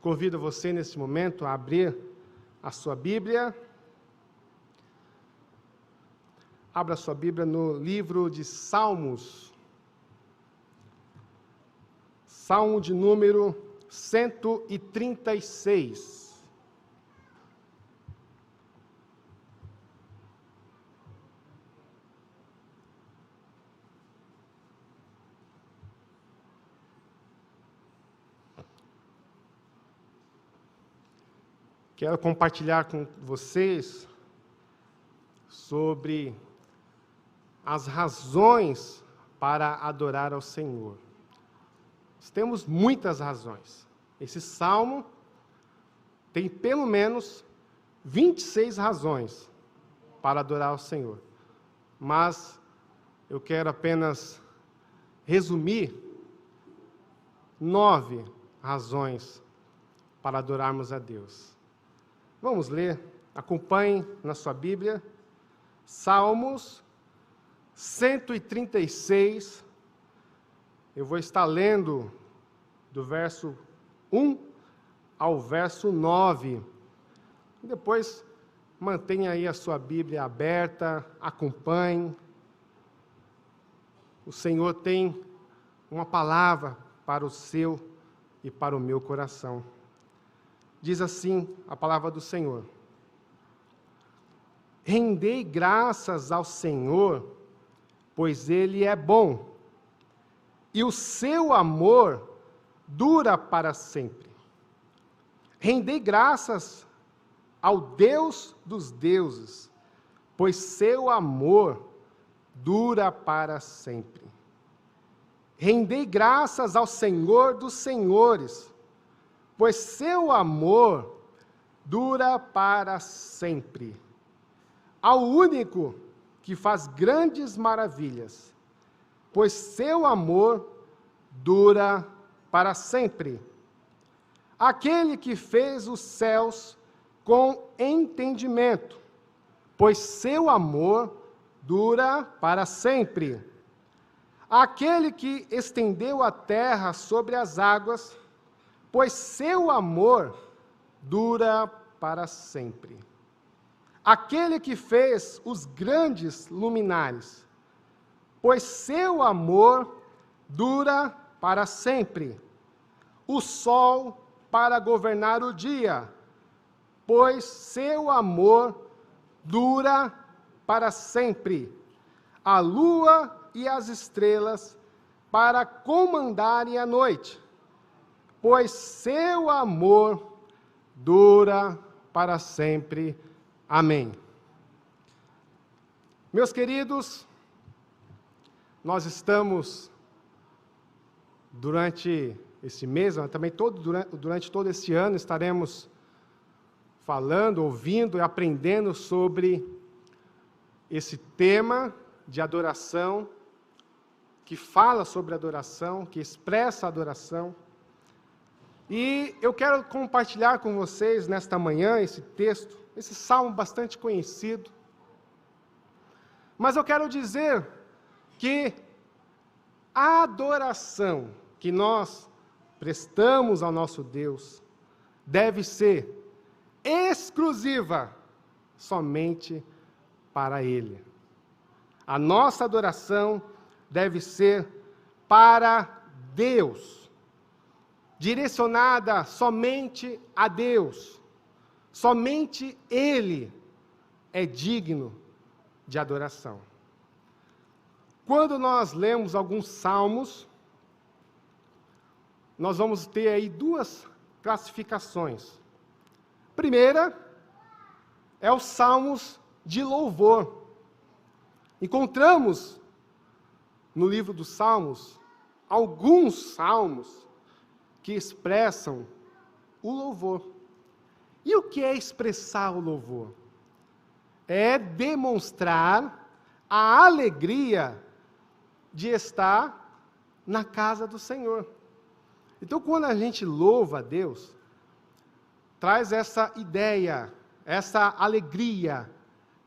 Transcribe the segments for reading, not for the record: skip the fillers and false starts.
Convido você, nesse momento, a abrir a sua Bíblia. Abra a sua Bíblia no livro de Salmos. Salmo de número 136. Quero compartilhar com vocês sobre as razões para adorar ao Senhor. Nós temos muitas razões. Esse salmo tem pelo menos 26 razões para adorar ao Senhor. Mas eu quero apenas resumir 9 razões para adorarmos a Deus. Vamos ler, acompanhe na sua Bíblia, Salmos 136, eu vou estar lendo do verso 1 ao verso 9. Depois, mantenha aí a sua Bíblia aberta, acompanhe. O Senhor tem uma palavra para o seu e para o meu coração. Diz assim a palavra do Senhor: rendei graças ao Senhor, pois Ele é bom, e o seu amor dura para sempre. Rendei graças ao Deus dos deuses, pois seu amor dura para sempre. Rendei graças ao Senhor dos senhores, pois seu amor dura para sempre. Ao único que faz grandes maravilhas, pois seu amor dura para sempre. Aquele que fez os céus com entendimento, pois seu amor dura para sempre. Aquele que estendeu a terra sobre as águas, pois seu amor dura para sempre. Aquele que fez os grandes luminares, pois seu amor dura para sempre. O sol para governar o dia, pois seu amor dura para sempre. A lua e as estrelas para comandarem a noite, pois seu amor dura para sempre. Amém. Meus queridos, nós estamos, durante esse mês, também durante todo esse ano, estaremos falando, ouvindo e aprendendo sobre esse tema de adoração, que fala sobre adoração, que expressa a adoração. E eu quero compartilhar com vocês, nesta manhã, esse texto, esse salmo bastante conhecido. Mas eu quero dizer que a adoração que nós prestamos ao nosso Deus deve ser exclusiva somente para Ele. A nossa adoração deve ser para Deus, direcionada somente a Deus. Somente Ele é digno de adoração. Quando nós lemos alguns salmos, nós vamos ter aí duas classificações. Primeira é os salmos de louvor. Encontramos no livro dos Salmos alguns salmos que expressam o louvor. E o que é expressar o louvor? É demonstrar a alegria de estar na casa do Senhor. Então, quando a gente louva a Deus, traz essa ideia, essa alegria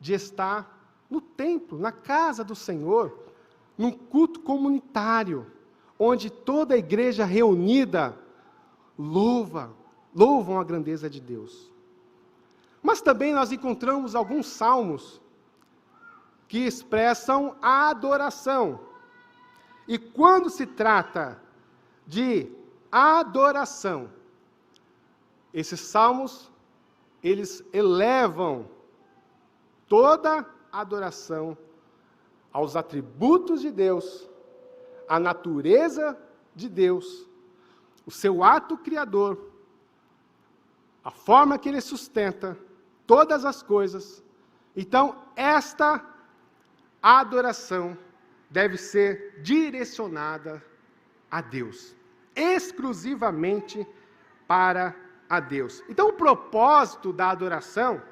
de estar no templo, na casa do Senhor, num culto comunitário, onde toda a igreja reunida louva, louvam a grandeza de Deus. Mas também nós encontramos alguns salmos que expressam a adoração. E quando se trata de adoração, esses salmos, eles elevam toda a adoração aos atributos de Deus, à natureza de Deus, o seu ato criador, a forma que Ele sustenta todas as coisas. Então, esta adoração deve ser direcionada a Deus, exclusivamente para a Deus. Então, o propósito da adoração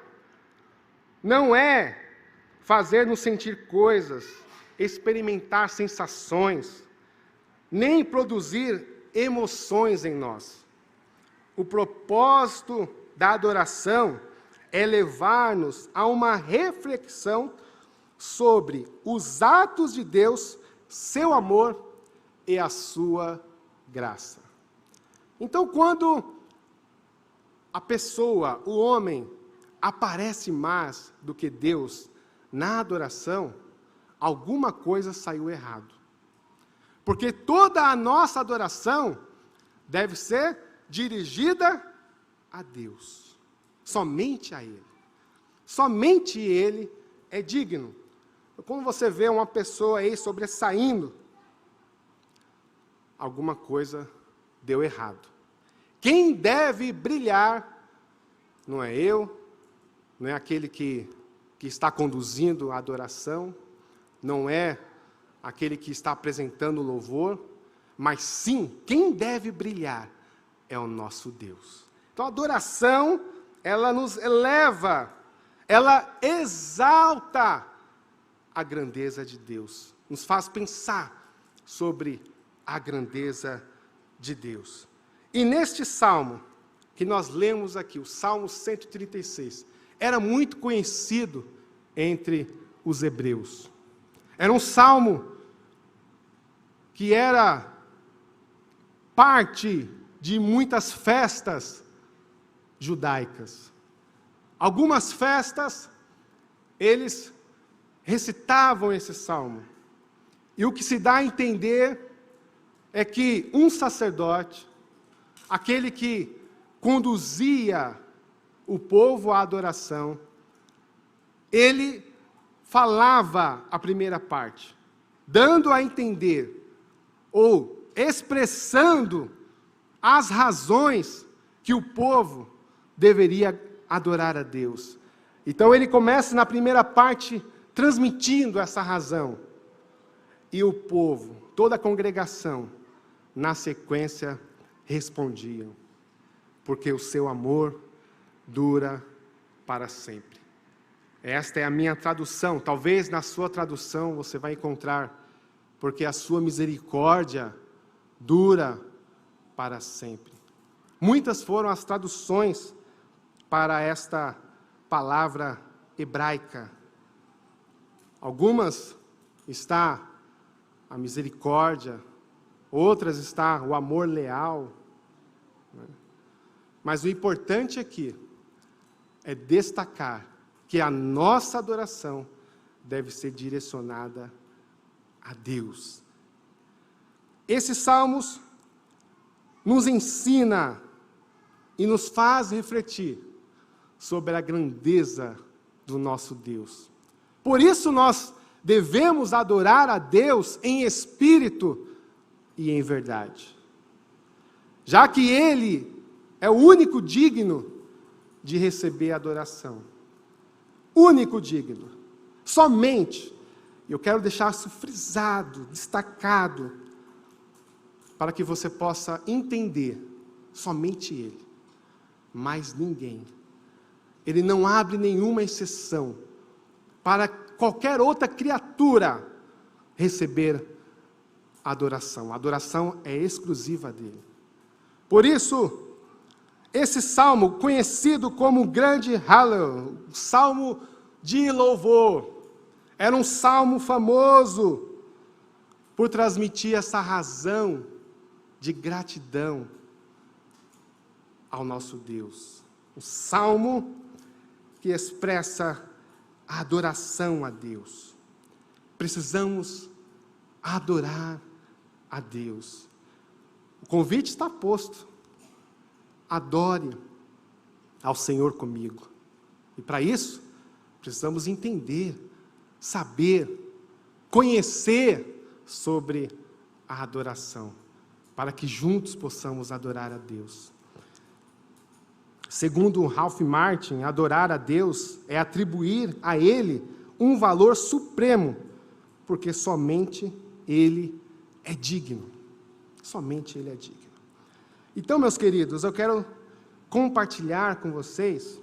não é fazer-nos sentir coisas, experimentar sensações, nem produzir emoções em nós. O propósito da adoração é levar-nos a uma reflexão sobre os atos de Deus, seu amor e a sua graça. Então, quando a pessoa, o homem, aparece mais do que Deus na adoração, alguma coisa saiu errado. Porque toda a nossa adoração deve ser dirigida a Deus, somente a Ele. Somente Ele é digno. Quando você vê uma pessoa aí sobressaindo, alguma coisa deu errado. Quem deve brilhar não é eu, não é aquele que está conduzindo a adoração, não é aquele que está apresentando o louvor, mas sim, quem deve brilhar é o nosso Deus. Então a adoração, ela nos eleva, ela exalta a grandeza de Deus, nos faz pensar sobre a grandeza de Deus. E neste salmo, que nós lemos aqui, o Salmo 136, era muito conhecido entre os hebreus. Era um salmo que era parte de muitas festas judaicas. Algumas festas, eles recitavam esse salmo. E o que se dá a entender é que um sacerdote, aquele que conduzia o povo à adoração, ele falava a primeira parte, dando a entender, ou expressando as razões que o povo deveria adorar a Deus. Então ele começa na primeira parte transmitindo essa razão. E o povo, toda a congregação, na sequência, respondiam, porque o seu amor dura para sempre. Esta é a minha tradução. Talvez na sua tradução você vai encontrar, porque a sua misericórdia dura para sempre. Muitas foram as traduções para esta palavra hebraica. Algumas está a misericórdia, outras está o amor leal. Mas o importante aqui é destacar que a nossa adoração deve ser direcionada a Deus. Esses salmos nos ensina e nos faz refletir sobre a grandeza do nosso Deus. Por isso nós devemos adorar a Deus em espírito e em verdade, já que Ele é o único digno de receber adoração. Único digno. Somente, eu quero deixar isso frisado, destacado, para que você possa entender, somente Ele, mais ninguém. Ele não abre nenhuma exceção para qualquer outra criatura receber adoração. A adoração é exclusiva dele. Por isso, esse salmo, conhecido como o grande Hallel, o salmo de louvor, era um salmo famoso por transmitir essa razão de gratidão ao nosso Deus. O salmo que expressa a adoração a Deus. Precisamos adorar a Deus. O convite está posto. Adore ao Senhor comigo. E para isso, precisamos entender, saber, conhecer sobre a adoração, para que juntos possamos adorar a Deus. Segundo Ralph Martin, adorar a Deus é atribuir a Ele um valor supremo, porque somente Ele é digno. Somente Ele é digno. Então, meus queridos, eu quero compartilhar com vocês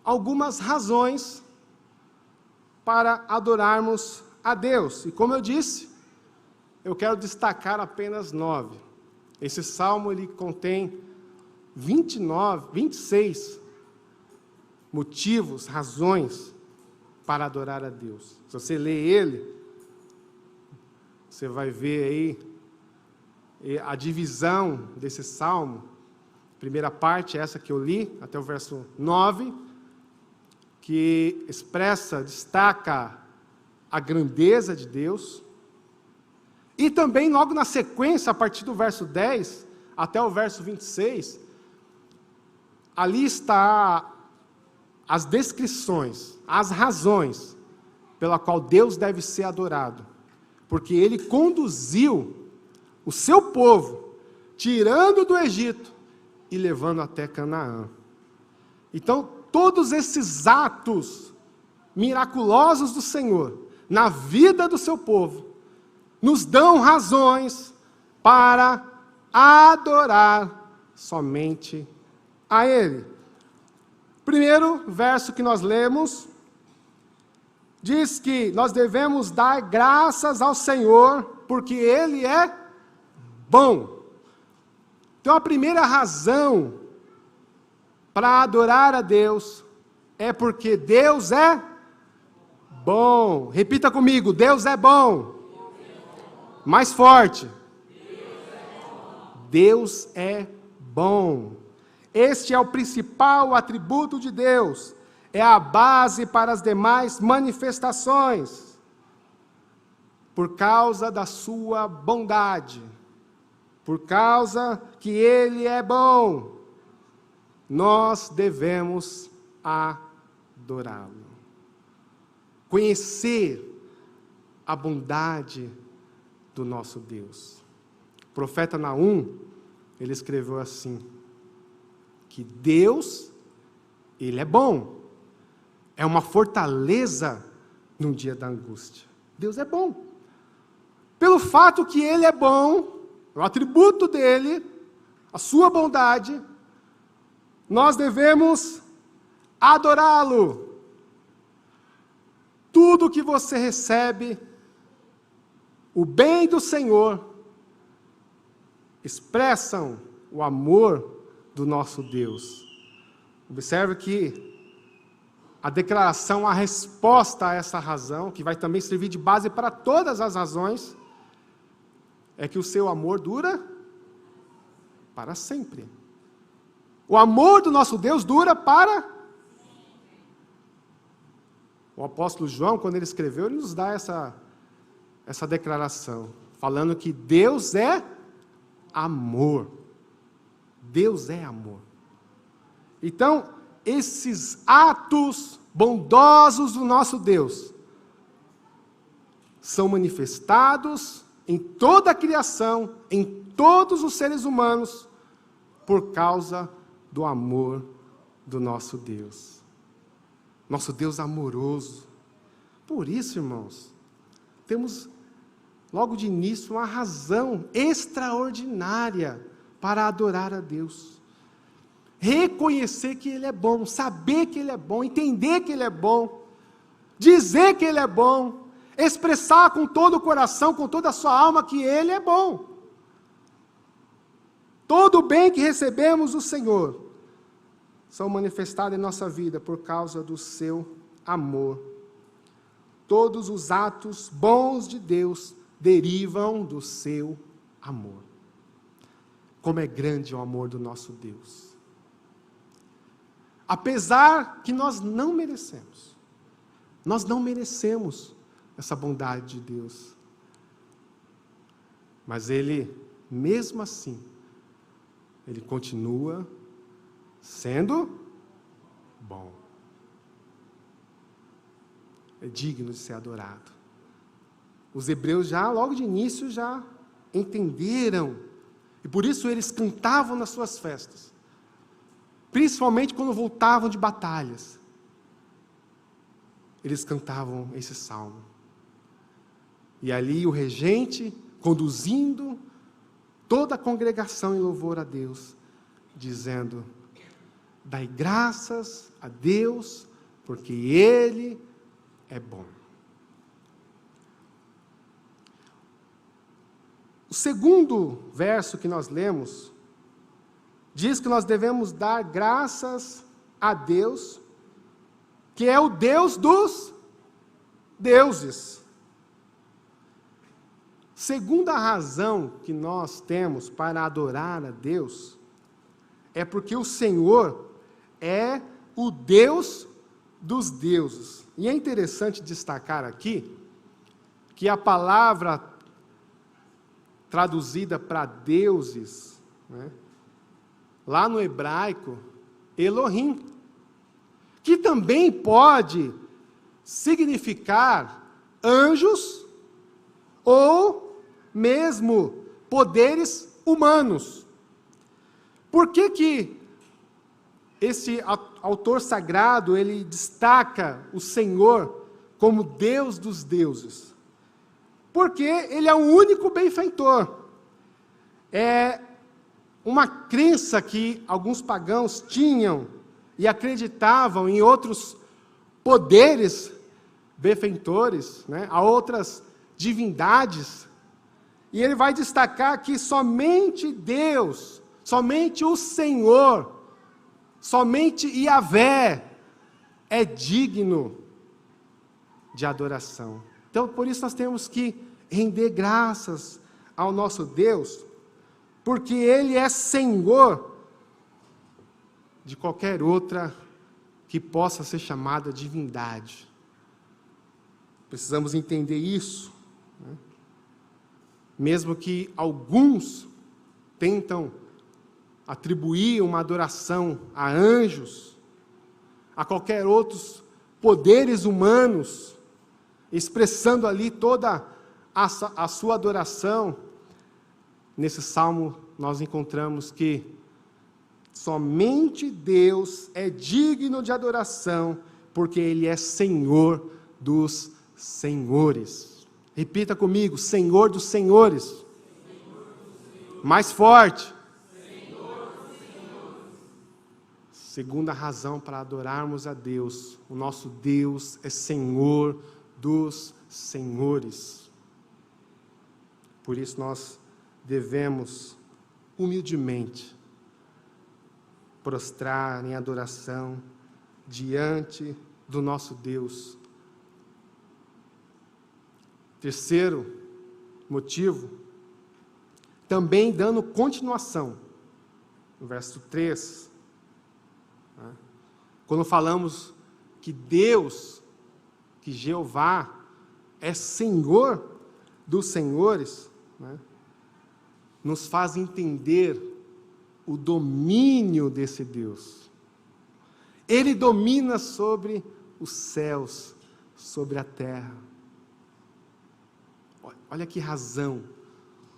algumas razões para adorarmos a Deus. E como eu disse, eu quero destacar apenas 9. Esse salmo ele contém 26 motivos, razões para adorar a Deus. Se você ler ele, você vai ver aí a divisão desse salmo. A primeira parte é essa que eu li, até o verso 9, que expressa, destaca a grandeza de Deus. E também, logo na sequência, a partir do verso 10 até o verso 26, ali está as descrições, as razões pela qual Deus deve ser adorado. Porque Ele conduziu o seu povo, tirando do Egito e levando até Canaã. Então, todos esses atos miraculosos do Senhor, na vida do seu povo, nos dão razões para adorar somente a Ele. Primeiro verso que nós lemos, diz que nós devemos dar graças ao Senhor, porque Ele é bom. Então a primeira razão para adorar a Deus é porque Deus é bom. Repita comigo, Deus é bom. Mais forte. Deus é bom. Este é o principal atributo de Deus. É a base para as demais manifestações. Por causa da sua bondade. Por causa que Ele é bom. Nós devemos adorá-lo. Conhecer a bondade do nosso Deus. O profeta Naum, ele escreveu assim, que Deus, Ele é bom, é uma fortaleza no dia da angústia. Deus é bom. Pelo fato que Ele é bom, o atributo dEle, a sua bondade, nós devemos adorá-lo. Tudo que você recebe, o bem do Senhor, expressam o amor do nosso Deus. Observe que a declaração, a resposta a essa razão, que vai também servir de base para todas as razões, é que o seu amor dura para sempre. O amor do nosso Deus dura para... O apóstolo João, quando ele escreveu, ele nos dá essa declaração, falando que Deus é amor. Deus é amor. Então, esses atos bondosos do nosso Deus são manifestados em toda a criação, em todos os seres humanos, por causa do amor do nosso Deus. Nosso Deus amoroso. Por isso, irmãos, temos logo de início uma razão extraordinária para adorar a Deus. Reconhecer que Ele é bom, saber que Ele é bom, entender que Ele é bom, dizer que Ele é bom, expressar com todo o coração, com toda a sua alma que Ele é bom. Todo o bem que recebemos do Senhor são manifestados em nossa vida por causa do seu amor. Todos os atos bons de Deus derivam do seu amor. Como é grande o amor do nosso Deus. apesar que nós não merecemos. Nós não merecemos essa bondade de Deus. Mas Ele, mesmo assim, Ele continua sendo bom. É digno de ser adorado. Os hebreus já, logo de início, já entenderam. E por isso eles cantavam nas suas festas. Principalmente quando voltavam de batalhas. Eles cantavam esse salmo. E ali o regente, conduzindo toda a congregação em louvor a Deus, dizendo: dai graças a Deus, porque Ele é bom. O segundo verso que nós lemos diz que nós devemos dar graças a Deus, que é o Deus dos deuses. Segunda razão que nós temos para adorar a Deus é porque o Senhor é o Deus dos deuses. E é interessante destacar aqui que a palavra traduzida para deuses, né, lá no hebraico, Elohim, que também pode significar anjos ou mesmo poderes humanos. Por que esse autor sagrado, ele destaca o Senhor como Deus dos deuses? Porque Ele é o único benfeitor. É uma crença que alguns pagãos tinham e acreditavam em outros poderes benfeitores, né, a outras divindades. E ele vai destacar que somente Deus, somente o Senhor, somente Yahvé é digno de adoração. Então, por isso nós temos que render graças ao nosso Deus, porque Ele é Senhor de qualquer outra que possa ser chamada divindade. Precisamos entender isso, né? Mesmo que alguns tentam atribuir uma adoração a anjos, a qualquer outros poderes humanos, expressando ali toda a sua adoração, nesse salmo nós encontramos que somente Deus é digno de adoração, porque Ele é Senhor dos senhores. Repita comigo: Senhor dos senhores. Senhor dos senhores. Mais forte. Senhor dos senhores. Segunda razão para adorarmos a Deus: o nosso Deus é Senhor dos senhores. Por isso nós devemos humildemente prostrar em adoração diante do nosso Deus. Terceiro motivo, também dando continuação, no verso 3, né, quando falamos que Deus, que Jeová é Senhor dos senhores, né, nos faz entender o domínio desse Deus. Ele domina sobre os céus, sobre a terra. Olha que razão.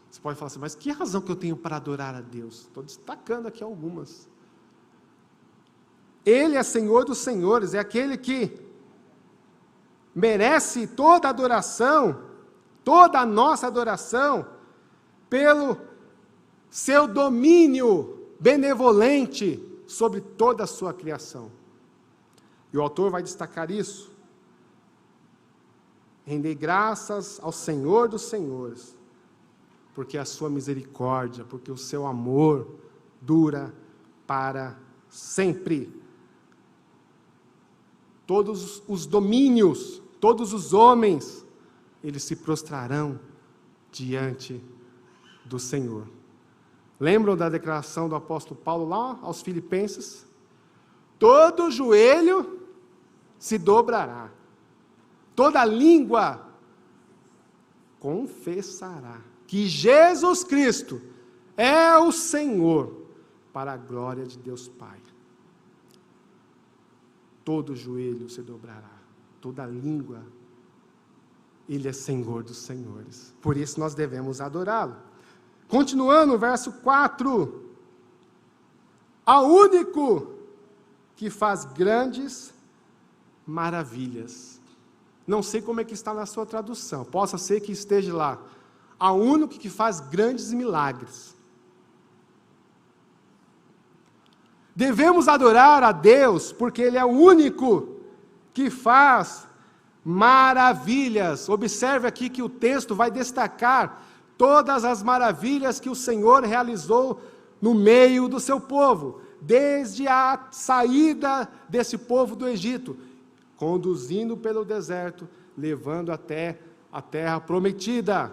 Você pode falar assim, mas que razão que eu tenho para adorar a Deus? Estou destacando aqui algumas. Ele é Senhor dos senhores, é aquele que merece toda a adoração, toda a nossa adoração, pelo seu domínio benevolente sobre toda a sua criação. E o autor vai destacar isso. Rendei graças ao Senhor dos senhores, porque a sua misericórdia, porque o seu amor dura para sempre. Todos os domínios, todos os homens, eles se prostrarão diante do Senhor. Lembram da declaração do apóstolo Paulo lá aos Filipenses? todo joelho se dobrará, toda língua confessará que Jesus Cristo é o Senhor, para a glória de Deus Pai. Todo joelho se dobrará, toda língua, Ele é Senhor dos senhores. Por isso nós devemos adorá-lo. Continuando, verso 4. Ao único que faz grandes maravilhas. Não sei como é que está na sua tradução. Possa ser que esteja lá. Ao único que faz grandes milagres. Devemos adorar a Deus, porque Ele é o único que faz maravilhas. Observe aqui que o texto vai destacar todas as maravilhas que o Senhor realizou no meio do seu povo, desde a saída desse povo do Egito, conduzindo pelo deserto, levando até a terra prometida.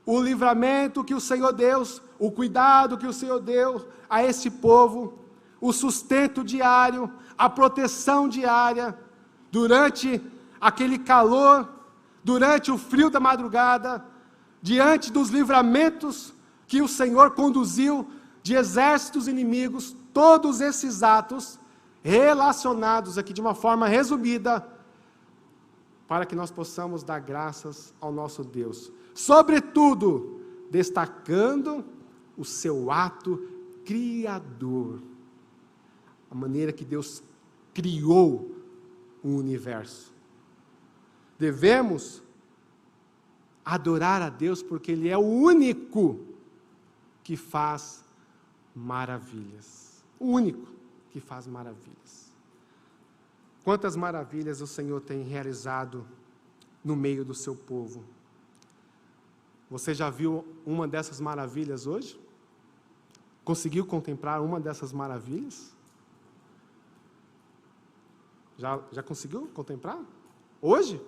O livramento que o Senhor deu, o cuidado que o Senhor deu a esse povo, o sustento diário, a proteção diária, durante aquele calor, durante o frio da madrugada, diante dos livramentos que o Senhor conduziu de exércitos inimigos, todos esses atos relacionados aqui de uma forma resumida, para que nós possamos dar graças ao nosso Deus. Sobretudo, destacando o seu ato criador, a maneira que Deus criou o universo. Devemos adorar a Deus porque Ele é o único que faz maravilhas. O único que faz maravilhas. Quantas maravilhas o Senhor tem realizado no meio do seu povo. Você já viu uma dessas maravilhas hoje? Conseguiu contemplar uma dessas maravilhas? Já conseguiu contemplar? Hoje?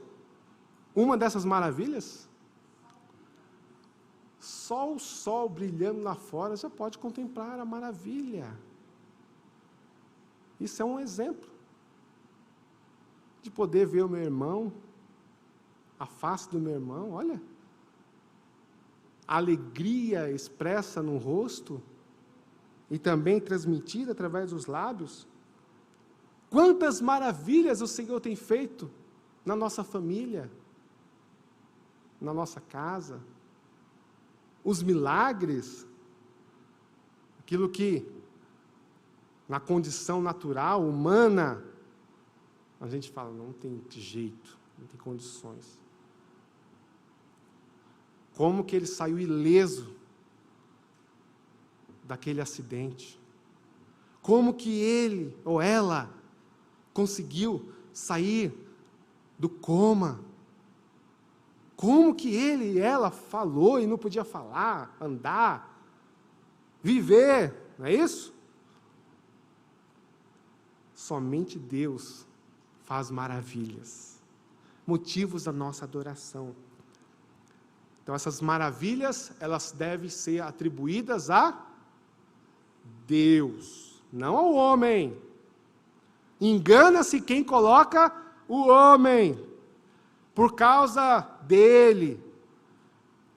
Uma dessas maravilhas? Só o sol brilhando lá fora já pode contemplar a maravilha. Isso é um exemplo de poder ver o meu irmão, a face do meu irmão, olha, a alegria expressa no rosto e também transmitida através dos lábios. Quantas maravilhas o Senhor tem feito na nossa família, na nossa casa. Os milagres, aquilo que na condição natural, humana, a gente fala, não tem jeito, não tem condições. Como que ele saiu ileso daquele acidente? Como que ele ou ela conseguiu sair do coma? Como que ele e ela falou e não podia falar, andar, viver, não é isso? Somente Deus faz maravilhas, motivos da nossa adoração. Então essas maravilhas, elas devem ser atribuídas a Deus, não ao homem. Engana-se quem coloca o homem, por causa dele,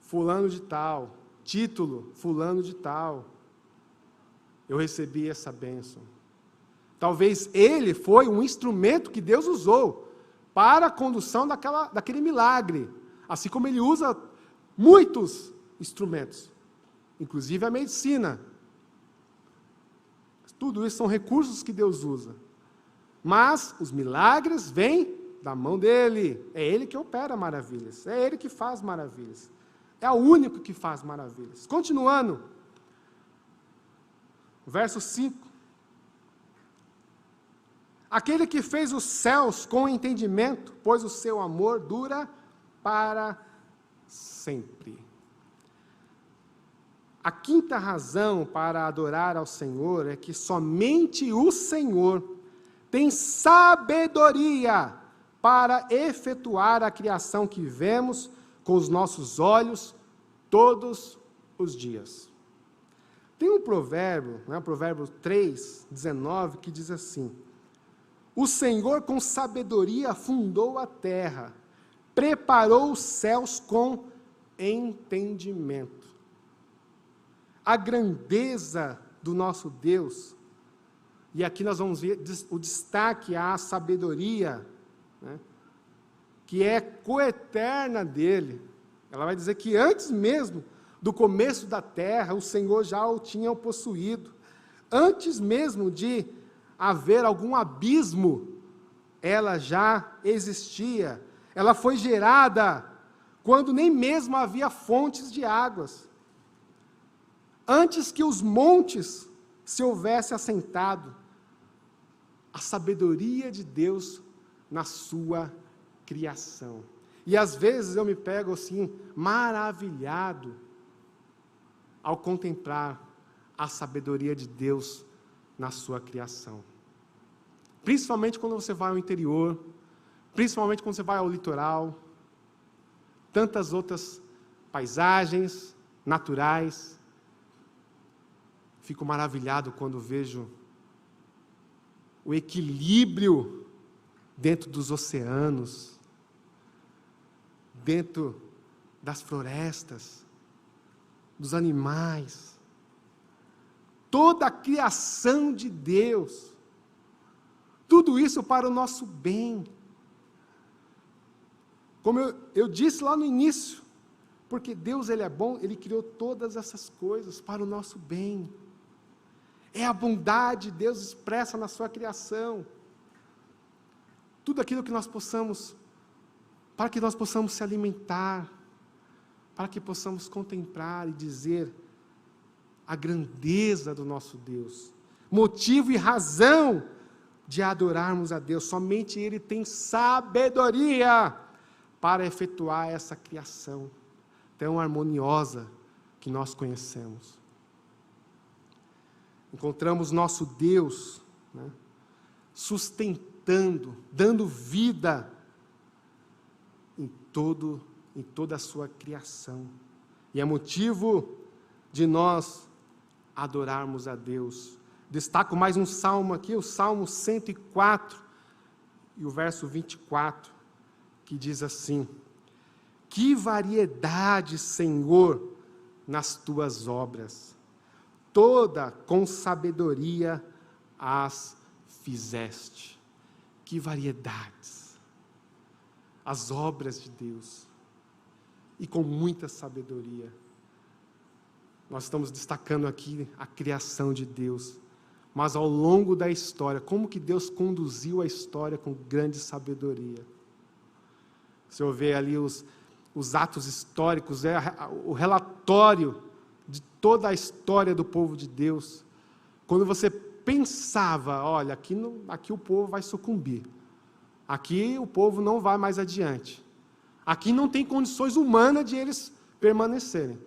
fulano de tal, título, fulano de tal, eu recebi essa bênção. Talvez ele foi um instrumento que Deus usou para a condução daquele milagre, assim como ele usa muitos instrumentos, inclusive a medicina. Tudo isso são recursos que Deus usa. Mas os milagres vêm da mão dele. É ele que opera maravilhas. É ele que faz maravilhas. É o único que faz maravilhas. Continuando. Verso 5. Aquele que fez os céus com entendimento, pois o seu amor dura para sempre. A quinta razão para adorar ao Senhor é que somente o Senhor tem sabedoria para efetuar a criação que vemos com os nossos olhos todos os dias. Tem um provérbio, né, provérbio 3:19, que diz assim: o Senhor com sabedoria fundou a terra, preparou os céus com entendimento. A grandeza do nosso Deus, e aqui nós vamos ver o destaque à sabedoria, né, que é coeterna dele. Ela vai dizer que antes mesmo do começo da terra, o Senhor já o tinha possuído. Antes mesmo de haver algum abismo, ela já existia. Ela foi gerada quando nem mesmo havia fontes de águas. Antes que os montes se houvessem assentado, a sabedoria de Deus na sua criação. E às vezes eu me pego assim, maravilhado, ao contemplar a sabedoria de Deus na sua criação. Principalmente quando você vai ao interior, principalmente quando você vai ao litoral, tantas outras paisagens naturais. Fico maravilhado quando vejo o equilíbrio dentro dos oceanos, dentro das florestas, dos animais, toda a criação de Deus, tudo isso para o nosso bem. Como eu disse lá no início, porque Deus ele é bom, Ele criou todas essas coisas para o nosso bem. É a bondade de Deus expressa na sua criação. Tudo aquilo que nós possamos, para que nós possamos se alimentar, para que possamos contemplar e dizer a grandeza do nosso Deus, motivo e razão de adorarmos a Deus. Somente Ele tem sabedoria para efetuar essa criação tão harmoniosa que nós conhecemos. Encontramos nosso Deus, né, sustentando, dando vida em toda a sua criação. E é motivo de nós adorarmos a Deus. Destaco mais um salmo aqui, o Salmo 104, e o verso 24, que diz assim: que variedade, Senhor, nas tuas obras, toda com sabedoria as fizeste. Que variedades, as obras de Deus, e com muita sabedoria. Nós estamos destacando aqui a criação de Deus, mas ao longo da história, como que Deus conduziu a história com grande sabedoria. Se eu ver ali os atos históricos, o relatório de toda a história do povo de Deus, quando você pensava, olha, aqui o povo vai sucumbir, aqui o povo não vai mais adiante, aqui não tem condições humanas de eles permanecerem.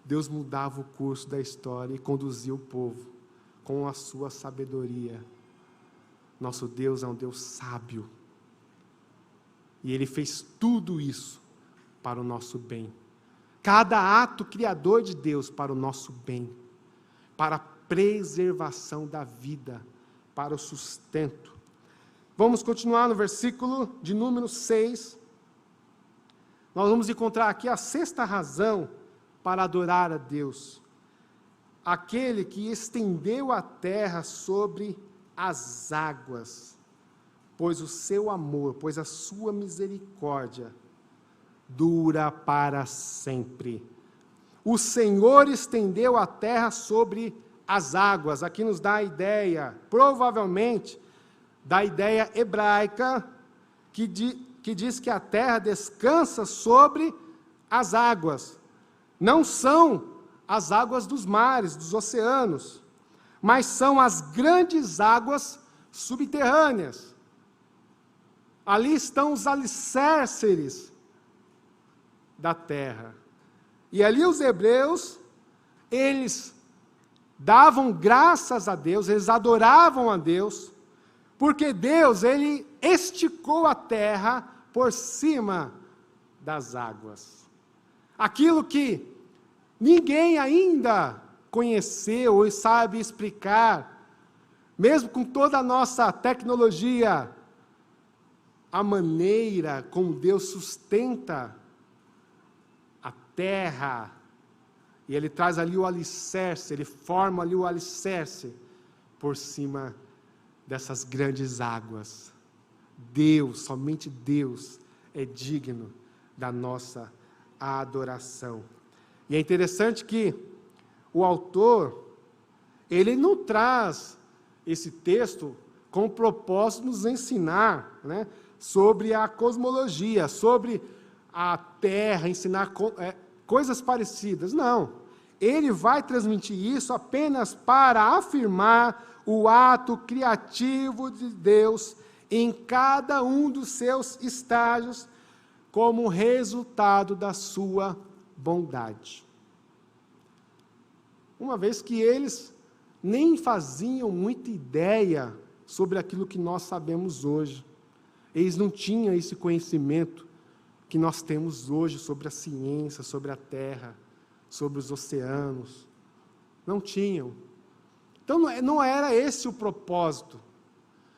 Deus mudava o curso da história e conduzia o povo com a sua sabedoria. Nosso Deus é um Deus sábio, e Ele fez tudo isso para o nosso bem. Cada ato criador de Deus para o nosso bem, para a preservação da vida, para o sustento. Vamos continuar no versículo de número 6. Nós vamos encontrar aqui a sexta razão para adorar a Deus. Aquele que estendeu a terra sobre as águas, pois o seu amor, pois a sua misericórdia dura para sempre. O Senhor estendeu a terra sobre as águas. Aqui nos dá a ideia, provavelmente, da ideia hebraica, que diz que a terra descansa sobre as águas. Não são as águas dos mares, dos oceanos, mas são as grandes águas subterrâneas. Ali estão os alicerces da terra. E ali os hebreus, eles davam graças a Deus, eles adoravam a Deus, porque Deus, Ele esticou a terra por cima das águas. Aquilo que ninguém ainda conhecer ou sabe explicar, mesmo com toda a nossa tecnologia, a maneira como Deus sustenta a terra, e Ele traz ali o alicerce, Ele forma ali o alicerce por cima dessas grandes águas. Deus, somente Deus, é digno da nossa adoração. E é interessante que o autor, ele não traz esse texto com o propósito de nos ensinar, né, sobre a cosmologia, sobre a Terra, ensinar coisas parecidas. Não. Ele vai transmitir isso apenas para afirmar o ato criativo de Deus em cada um dos seus estágios, como resultado da sua bondade. Uma vez que eles nem faziam muita ideia sobre aquilo que nós sabemos hoje. Eles não tinham esse conhecimento que nós temos hoje sobre a ciência, sobre a terra, sobre os oceanos. Não tinham. Então não era esse o propósito,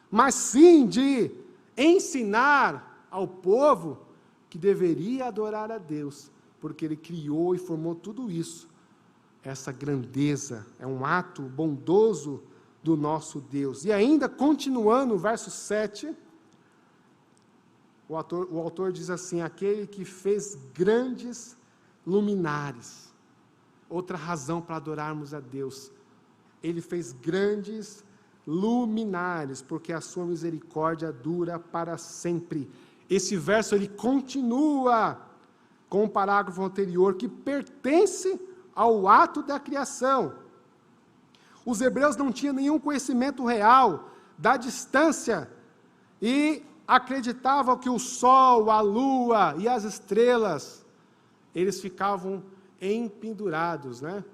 mas sim de ensinar ao povo que deveria adorar a Deus, porque Ele criou e formou tudo isso. Essa grandeza é um ato bondoso do nosso Deus. E ainda, continuando o verso 7, o autor diz assim: aquele que fez grandes luminares. Outra razão para adorarmos a Deus. Ele fez grandes luminares, porque a sua misericórdia dura para sempre. Esse verso ele continua com o parágrafo anterior, que pertence ao ato da criação. Os hebreus não tinham nenhum conhecimento real da distância e acreditavam que o sol, a lua e as estrelas, eles ficavam empendurados, né,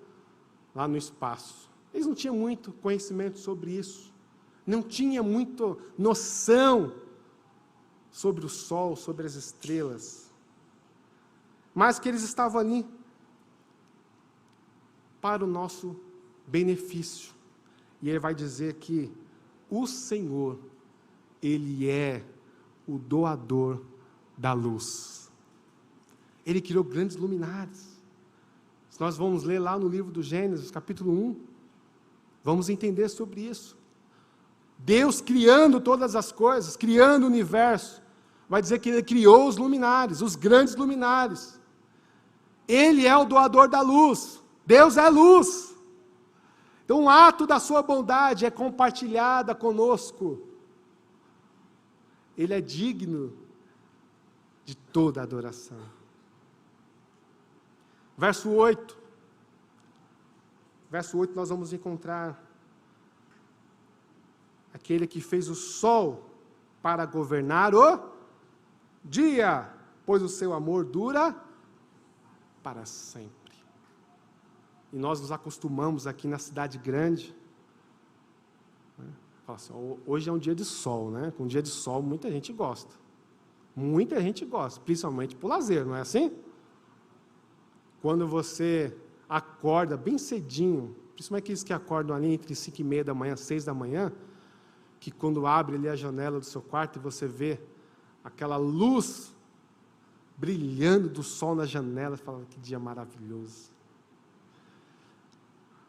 lá no espaço. Eles não tinham muito conhecimento sobre isso, não tinham muita noção sobre o sol, sobre as estrelas, mas que eles estavam ali para o nosso benefício. E ele vai dizer que o Senhor, Ele é o doador da luz. Ele criou grandes luminares. Se nós vamos ler lá no livro do Gênesis, capítulo 1, vamos entender sobre isso. Deus criando todas as coisas, criando o universo, vai dizer que Ele criou os luminares, os grandes luminares. Ele é o doador da luz. Deus é luz. Então, o ato da sua bondade é compartilhada conosco. Ele é digno de toda adoração. Verso 8. Verso 8 nós vamos encontrar aquele que fez o sol para governar o dia, pois o seu amor dura para sempre. E nós nos acostumamos aqui na cidade grande, né? Fala assim, hoje é um dia de sol, né? Com um dia de sol muita gente gosta. Muita gente gosta, principalmente por lazer, não é assim? Quando você acorda bem cedinho, principalmente aqueles que acordam ali entre 5h30 da manhã, 6 da manhã, que quando abre ali a janela do seu quarto e você vê aquela luz brilhando do sol na janela, você fala, que dia maravilhoso.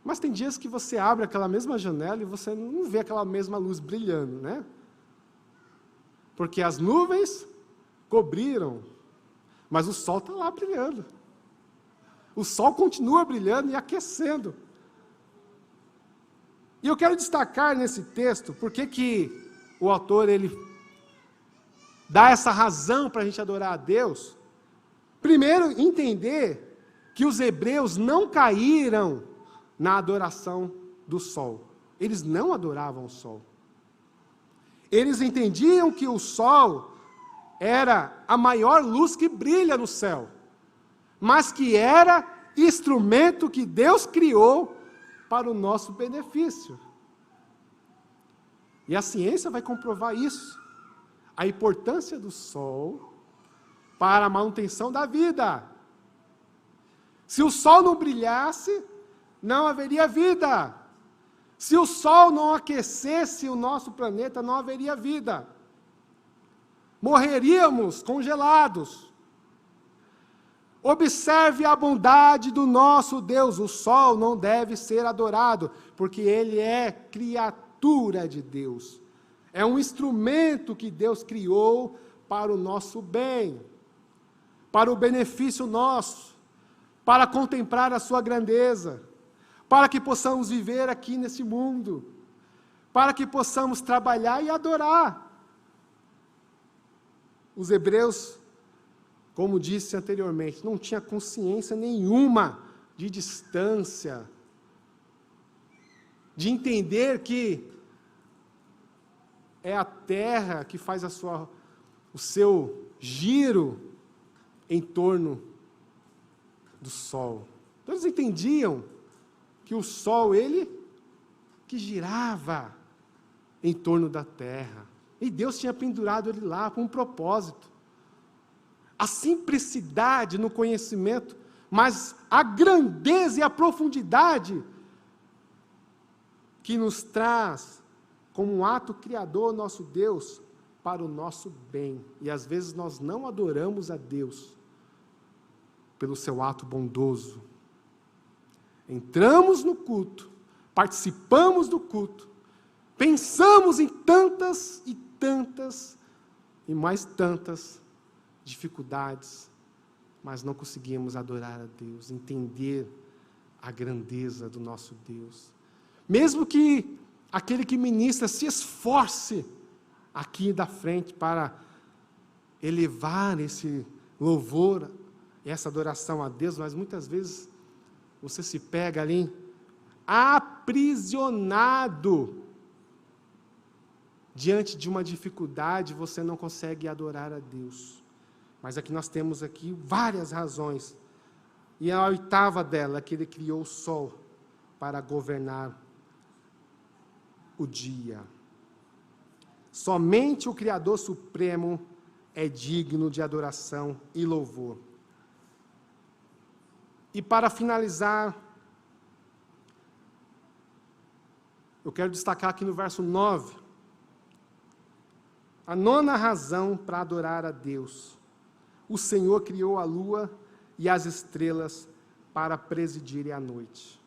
Mas tem dias que você abre aquela mesma janela e você não vê aquela mesma luz brilhando, né? Porque as nuvens cobriram, mas o sol está lá brilhando. O sol continua brilhando e aquecendo. E eu quero destacar nesse texto, porque que o autor ele dá essa razão para a gente adorar a Deus. Primeiro, entender que os hebreus não caíram na adoração do sol. Eles não adoravam o sol. Eles entendiam que o sol era a maior luz que brilha no céu, mas que era instrumento que Deus criou para o nosso benefício. E a ciência vai comprovar isso. A importância do sol para a manutenção da vida. Se o sol não brilhasse, não haveria vida. Se o sol não aquecesse o nosso planeta, não haveria vida. Morreríamos congelados. Observe a bondade do nosso Deus. O sol não deve ser adorado, porque ele é criatura de Deus. É um instrumento que Deus criou para o nosso bem, para o benefício nosso, para contemplar a sua grandeza, para que possamos viver aqui nesse mundo, para que possamos trabalhar e adorar. Os hebreus, como disse anteriormente, não tinham consciência nenhuma de distância, de entender que é a terra que faz o seu giro em torno do sol. Então, eles entendiam que o sol, ele que girava em torno da terra. E Deus tinha pendurado ele lá com um propósito. A simplicidade no conhecimento, mas a grandeza e a profundidade que nos traz como um ato criador nosso Deus para o nosso bem. E às vezes nós não adoramos a Deus pelo seu ato bondoso. Entramos no culto, participamos do culto, pensamos em tantas e tantas e mais tantas dificuldades, mas não conseguimos adorar a Deus, entender a grandeza do nosso Deus. Mesmo que aquele que ministra se esforce aqui da frente para elevar esse louvor, essa adoração a Deus, mas muitas vezes você se pega ali aprisionado diante de uma dificuldade, você não consegue adorar a Deus. Mas aqui nós temos aqui várias razões. E a oitava dela é que ele criou o sol para governar o dia. Somente o Criador Supremo é digno de adoração e louvor. E para finalizar, eu quero destacar aqui no verso 9, a nona razão para adorar a Deus. O Senhor criou a lua e as estrelas para presidirem a noite.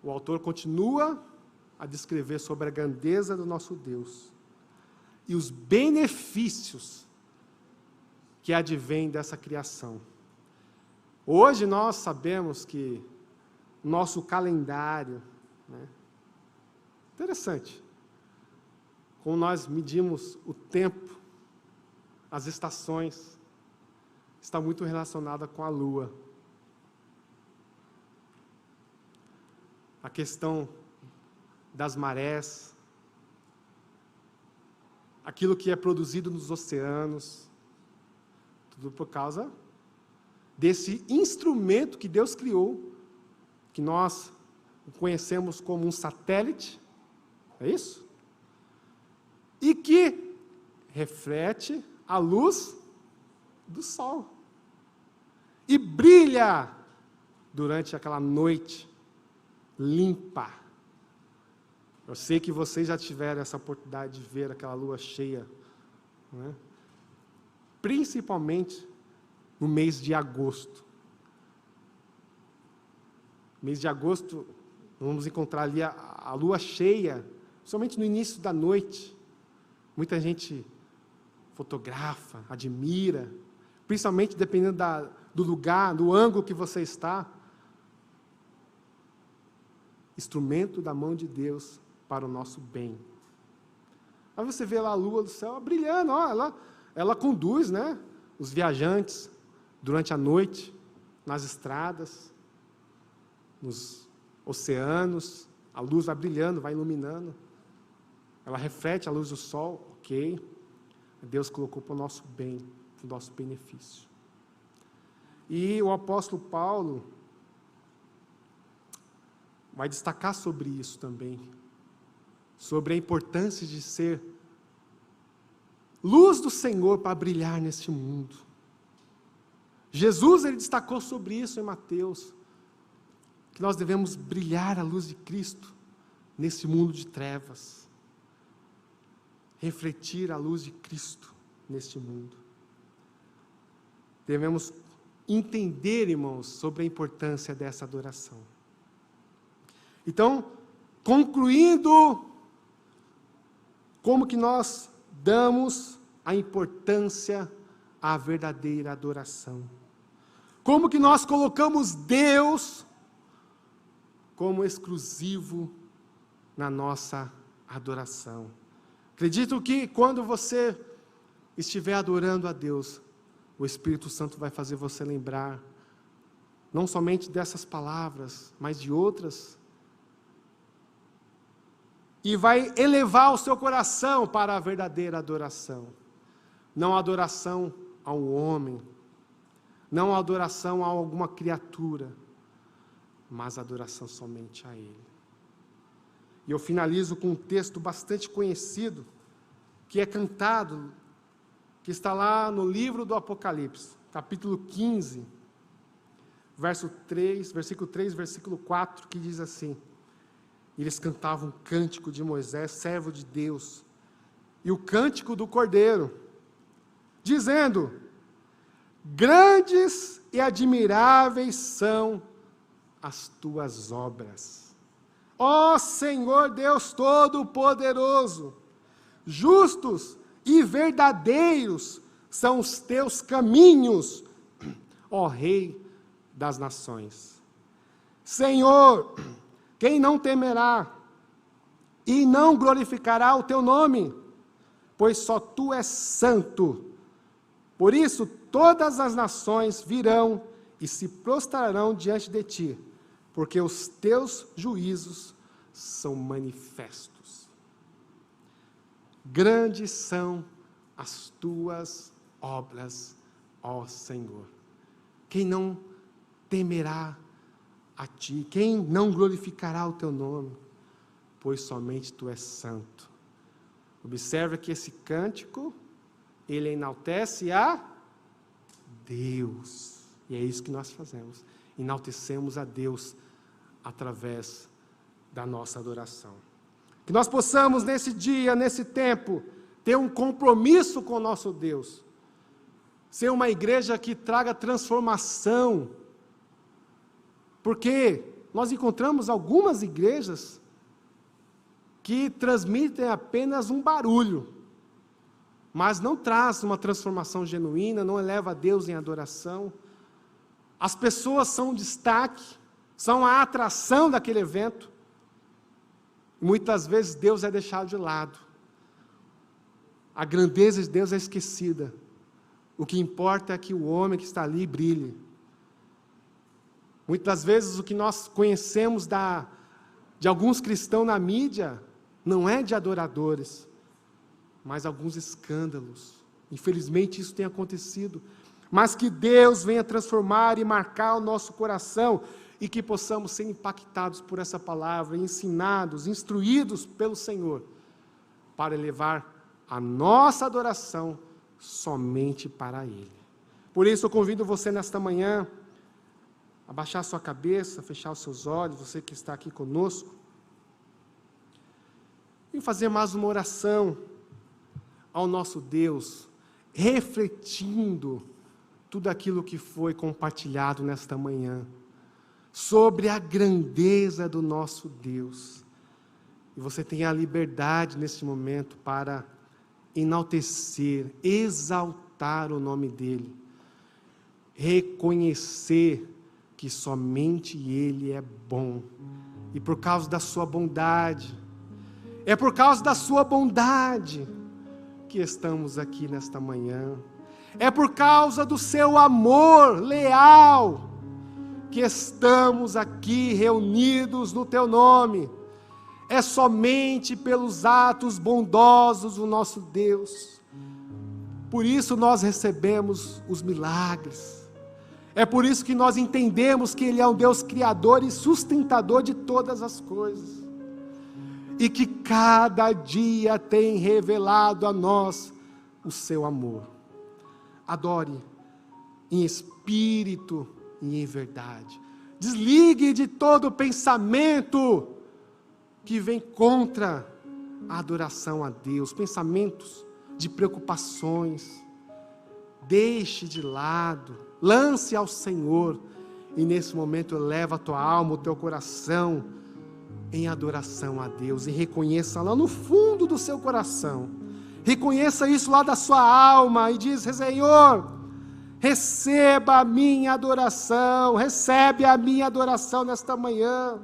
O autor continua a descrever sobre a grandeza do nosso Deus e os benefícios que advêm dessa criação. Hoje nós sabemos que nosso calendário, interessante, como nós medimos o tempo, as estações, está muito relacionada com a lua. A questão das marés, aquilo que é produzido nos oceanos, tudo por causa desse instrumento que Deus criou, que nós conhecemos como um satélite, é isso? E que reflete a luz do sol e brilha durante aquela noite limpa. Eu sei que vocês já tiveram essa oportunidade de ver aquela lua cheia, né? Principalmente no mês de agosto. No mês de agosto, vamos encontrar ali a lua cheia, somente no início da noite. Muita gente fotografa, admira, principalmente dependendo do lugar, do ângulo que você está. Instrumento da mão de Deus para o nosso bem. Aí você vê lá a lua do céu brilhando, ela conduz, os viajantes durante a noite, nas estradas, nos oceanos, a luz vai brilhando, vai iluminando, ela reflete a luz do sol, ok? Deus colocou para o nosso bem, para o nosso benefício. E o apóstolo Paulo vai destacar sobre isso também, sobre a importância de ser luz do Senhor para brilhar neste mundo. Jesus, ele destacou sobre isso em Mateus, que nós devemos brilhar a luz de Cristo nesse mundo de trevas. Refletir a luz de Cristo neste mundo. Devemos entender, irmãos, sobre a importância dessa adoração. Então, concluindo, como que nós damos a importância à verdadeira adoração? Como que nós colocamos Deus como exclusivo na nossa adoração? Acredito que quando você estiver adorando a Deus, o Espírito Santo vai fazer você lembrar, não somente dessas palavras, mas de outras, e vai elevar o seu coração para a verdadeira adoração. Não a adoração a um homem, não a adoração a alguma criatura, mas a adoração somente a Ele. E eu finalizo com um texto bastante conhecido, que é cantado, que está lá no livro do Apocalipse, capítulo 15, versículo 3, versículo 4, que diz assim: eles cantavam um cântico de Moisés, servo de Deus, e o cântico do Cordeiro, dizendo: grandes e admiráveis são as tuas obras, ó Senhor Deus Todo-Poderoso, justos e verdadeiros são os teus caminhos, ó Rei das nações. Senhor, quem não temerá e não glorificará o teu nome? Pois só tu és santo. Por isso todas as nações virão e se prostrarão diante de ti, porque os teus juízos são manifestos. Grandes são as tuas obras, ó Senhor. Quem não temerá a ti? Quem não glorificará o teu nome? Pois somente tu és santo. Observa que esse cântico, ele enaltece a Deus. E é isso que nós fazemos. Enaltecemos a Deus através da nossa adoração. Que nós possamos, nesse dia, nesse tempo, ter um compromisso com o nosso Deus. Ser uma igreja que traga transformação. Porque nós encontramos algumas igrejas que transmitem apenas um barulho, mas não traz uma transformação genuína, não eleva a Deus em adoração. As pessoas são o destaque, são a atração daquele evento. Muitas vezes Deus é deixado de lado. A grandeza de Deus é esquecida. O que importa é que o homem que está ali brilhe. Muitas vezes o que nós conhecemos de alguns cristãos na mídia não é de adoradores, mas alguns escândalos. Infelizmente isso tem acontecido. Mas que Deus venha transformar e marcar o nosso coração e que possamos ser impactados por essa palavra, ensinados, instruídos pelo Senhor, para elevar a nossa adoração somente para Ele. Por isso eu convido você nesta manhã a baixar sua cabeça, fechar os seus olhos, você que está aqui conosco, e fazer mais uma oração ao nosso Deus, refletindo tudo aquilo que foi compartilhado nesta manhã, sobre a grandeza do nosso Deus. E você tem a liberdade neste momento para enaltecer, exaltar o nome dEle, reconhecer que somente Ele é bom, e por causa da sua bondade, é por causa da sua bondade que estamos aqui nesta manhã, é por causa do seu amor leal que estamos aqui reunidos no teu nome, é somente pelos atos bondosos do nosso Deus. Por isso nós recebemos os milagres, é por isso que nós entendemos que Ele é um Deus criador e sustentador de todas as coisas, e que cada dia tem revelado a nós o seu amor. Adore em espírito e em verdade. Desligue de todo pensamento que vem contra a adoração a Deus, pensamentos de preocupações. Deixe de lado, lance ao Senhor, e nesse momento eleva a tua alma, o teu coração, em adoração a Deus, e reconheça lá no fundo do seu coração, reconheça isso lá da sua alma, e diz: Senhor, receba a minha adoração, recebe a minha adoração nesta manhã,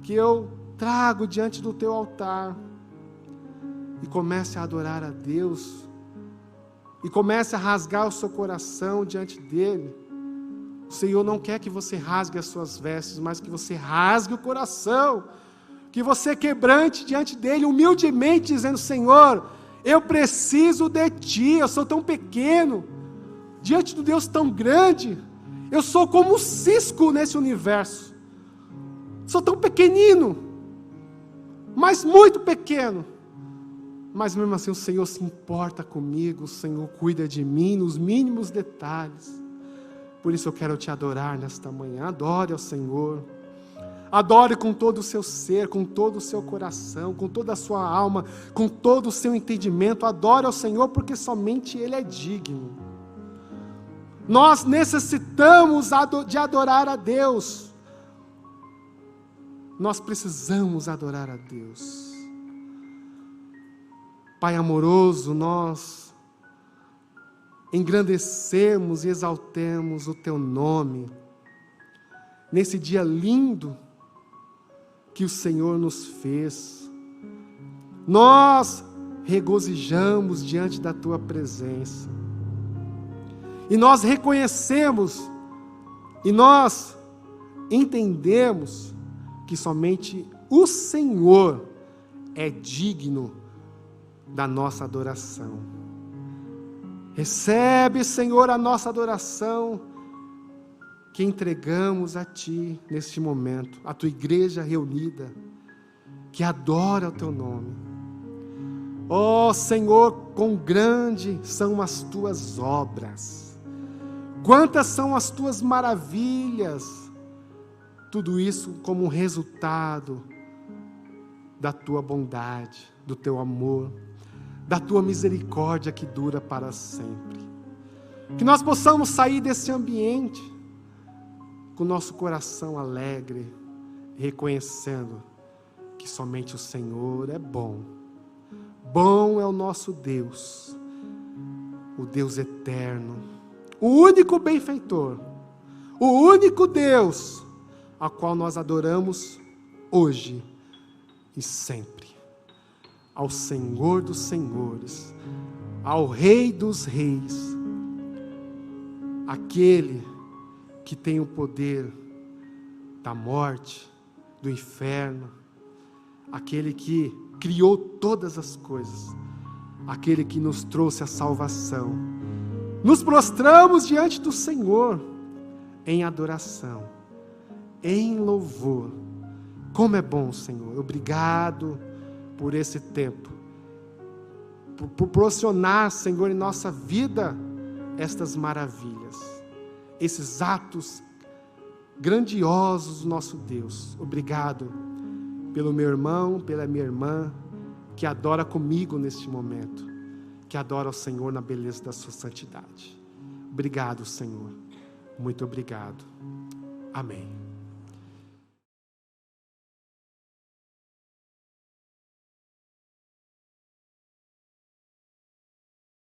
que eu trago diante do teu altar, e comece a adorar a Deus, e comece a rasgar o seu coração diante dEle. O Senhor não quer que você rasgue as suas vestes, mas que você rasgue o coração, que você quebrante diante dEle, humildemente, dizendo: Senhor, eu preciso de Ti, eu sou tão pequeno, diante de Deus tão grande, eu sou como um cisco nesse universo, sou tão pequenino, mas muito pequeno, mas mesmo assim o Senhor se importa comigo, o Senhor cuida de mim nos mínimos detalhes. Por isso eu quero te adorar nesta manhã. Adore ao Senhor, adore com todo o seu ser, com todo o seu coração, com toda a sua alma, com todo o seu entendimento. Adore ao Senhor, porque somente Ele é digno. Nós necessitamos de adorar a Deus, nós precisamos adorar a Deus. Pai amoroso, nós engrandecemos e exaltemos o Teu nome, nesse dia lindo que o Senhor nos fez. Nós regozijamos diante da Tua presença, e nós reconhecemos, e nós entendemos que somente o Senhor é digno da nossa adoração. Recebe, Senhor, a nossa adoração, que entregamos a Ti neste momento, a Tua igreja reunida, que adora o Teu nome. Ó Senhor, quão grande são as Tuas obras, quantas são as Tuas maravilhas, tudo isso como um resultado da Tua bondade, do Teu amor, da Tua misericórdia que dura para sempre. Que nós possamos sair desse ambiente com o nosso coração alegre, reconhecendo que somente o Senhor é bom. Bom é o nosso Deus, o Deus eterno, o único benfeitor, o único Deus a qual nós adoramos hoje e sempre. Ao Senhor dos senhores, ao Rei dos reis, aquele que tem o poder da morte, do inferno, aquele que criou todas as coisas, aquele que nos trouxe a salvação. Nos prostramos diante do Senhor em adoração, em louvor. Como é bom, Senhor. Obrigado por esse tempo, por proporcionar, Senhor, em nossa vida estas maravilhas, esses atos grandiosos do nosso Deus. Obrigado pelo meu irmão, pela minha irmã, que adora comigo neste momento, que adora o Senhor na beleza da sua santidade. Obrigado, Senhor. Muito obrigado. Amém.